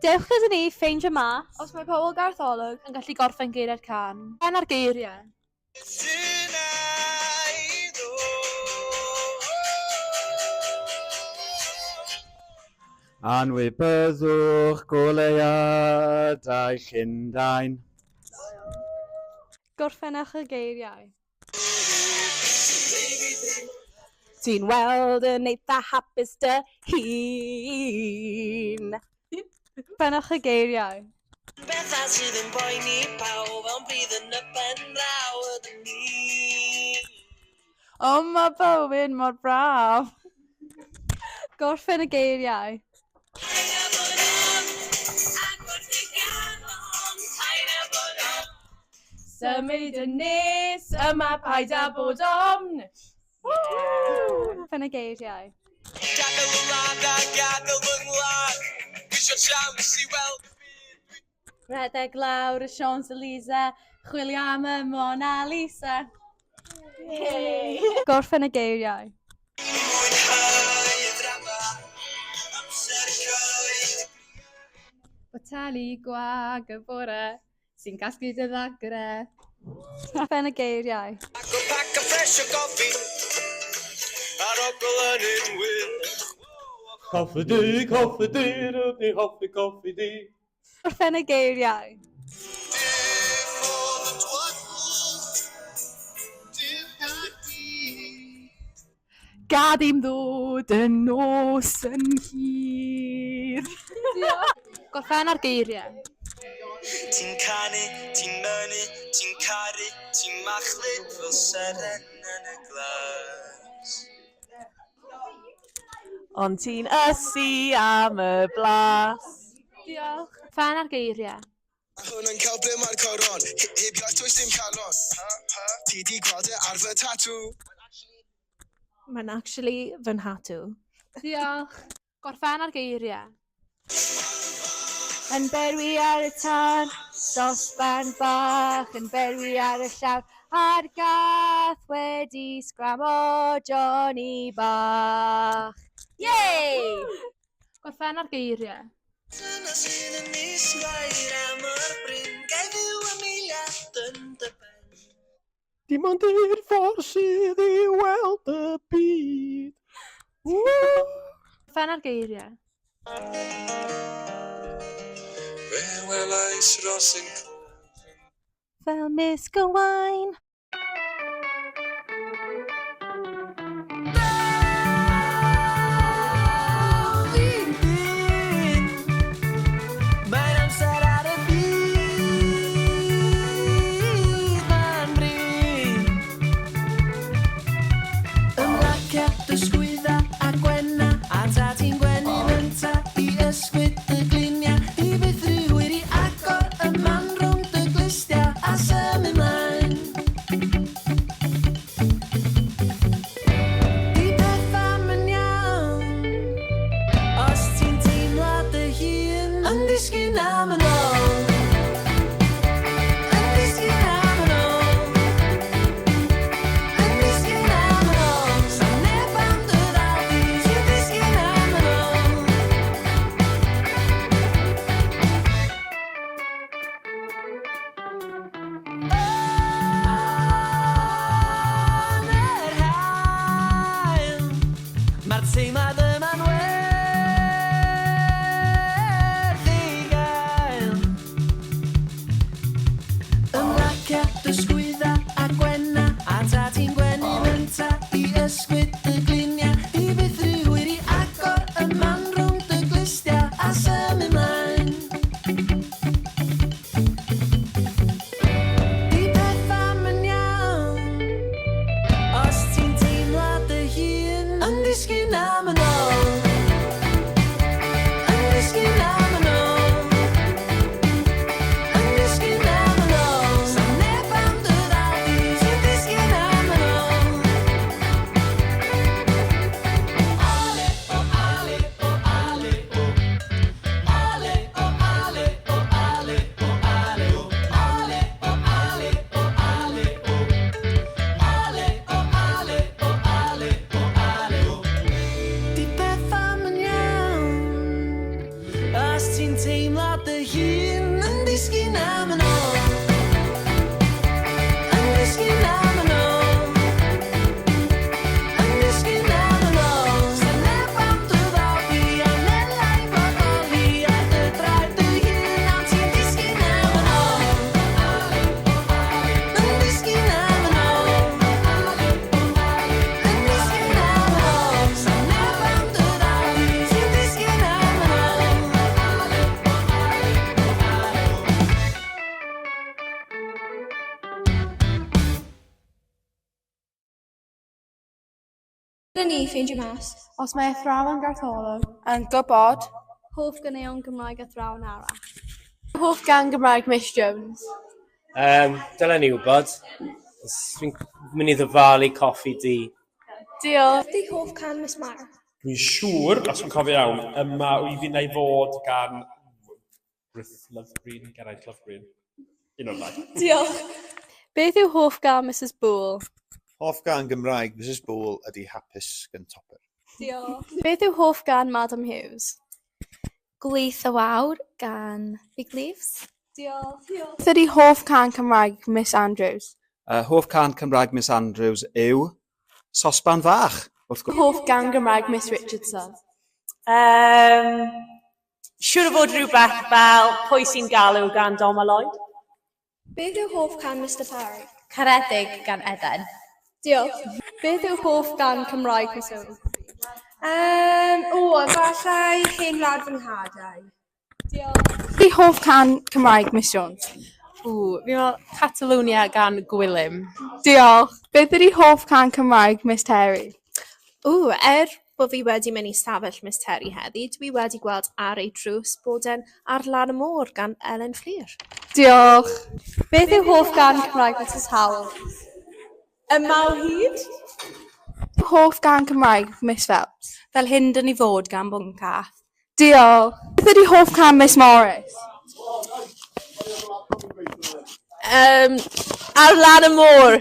Dewch gyda ni ffeindio mas Os mae pobl Gartholwg yn gallu gorffen geiriau'r can. Pen ar geiriau. Anwybyddwch goleuadau Llundain. Gorffennwch y geiriau. Ti'n weld yn eitha hapus dy hun. Pennwch y geiriau. Bethau sydd yn boeni pawb ond bydd yn y ben draw ydyn ni. O, mae bywyd mor braf. Gorffen y geiriau. Symud yn nes, yma paid a bod ofn. Gorffen y geiriau. Gadael y wlad a gadael fy ngwlad. Isio siawns i weld y byd. Rhedeg lawr y Champs-Élysées, chwilio am y Mona Lisa. Gorffen y geiriau. Mwynhau y drama, amser coed. Boteli gwag y bore, sy'n casglu dy ddagre. Gorffen y geiriau. Ac o pac o ffres o goffi, a'r ogl yn unwyl. Coffi di, rydyn ni hoffi coffi di. Gorffen y geiriau. Gad i'm ddod yn nos yn hir. Gorffen ar geiriau. Ti'n canu, ti'n mynnu, ti'n caru, ti'n machlud fel seren yn y glas. Ond ti'n ysu am y blas. Diolch. Gorffen ar geiriau. Hwn yn cael ble mae'r coron, heb iaith does dim calon. Ti di gweld e ar fy tatw. Mae'n actually fy nhatw. Diolch. Gorffen ar geiriau. Yn berwi ar y tân, dosbarn bach, yn berwi ar y llawr, a'r Garth wedi sgramo Johnny bach. Yay! Gorffen ar geiriau. Dyna sy'n yn nisgwair am yr bryn, gai ddiw am eiliad yn dy ben. Dim ond i'r ffordd sydd i weld y byd. Gorffen ar geiriau. Fe welais rosyn Fel misg y wain. Mae'n amser ar y byd ma'n bryd. Ymlacia dysgwydda a gwenna, a ta ti'n gwenu mynta i ysgwyd y glinia. I byth rhywun i agor y man rhwng dy glustia a symud mlaen. Di pethau yn iawn, os ti'n teimlo dy hun yn disgyn am yn ôl. Yn disgyn am yn ôl. Yn disgyn am yn ôl. Sa neb am dy ddal di, ti'n disgyn am yn ôl. Yn yr haul, mae'r teimlad yma'n werth ei gael. ti'n teimlo dy hun yn disgyn am yn ôl. Yn disgyn am yn ôl. Yn disgyn am yn ôl. Sa'n neb am dy ddodi a nelai bodoli a dy draed dy hun ond ti'n disgyn am yn ôl. Yn disgyn am yn ôl. Yn disgyn am yn ôl. Sa'n neb am dy ddodi ti'n disgyn am yn ôl. Dyna ni ffeindio mas. Os mae athrawon Gartholwg Yn gwybod. Hoff ganeuon Gymraeg athrawon arall. hoff gan Gymraeg Miss Jones. Dylen ni wybod. Fi'n mynd i ddyfalu coffi di. Diolch. Di hoff can Miss Mara. Dwi'n siŵr, os dwi'n cofio iawn, yma wyf fi'n ei fod gan Geraint Lovegreen. Un o'r ddau. Diolch. Beth yw hoff gan Mrs Boole? Hoff gan Gymraeg, Mrs Boole ydi hapus gan topper. Diolch. Beth yw hoff gan Madam Hughes? Gwyth y wawr gan Big Leaves. Diolch. Diolch. Beth ydy hoff can Cymraeg Miss Andrews? Hoff can Cymraeg Miss Andrews yw sosban fach. Wrth gwrs. Hoff gan Gymraeg Miss Richardson? Siwr o fod rhywbeth fel pwy sy'n galw gan Dom a Lloyd. Beth yw hoff can Mr Parry? Caredig gan Eden. Diolch. Beth yw hoff gan Cymraeg Miss Owen? Efallai hen wlad fy nghadau. Diolch. Beth yw hoff can Cymraeg Miss Jones? Fi'n meddwl Catalonia gan Gwilym. Diolch. Beth ydy hoff can Cymraeg Miss Terry? Bod fi wedi mynd i stafell Miss Terry heddi, dwi wedi gweld ar ei drws bod e'n ar lan y môr gan Elen Fflir. Diolch. Beth yw hoff gan Cymraeg Mrs Howell? Y maw hyd? Hoff gan Cymraeg Miss Phelps? Fel hyn dyn ni fod gan Bwncath. Diolch. Beth ydy hoff can Miss Morris? Ar lan y môr.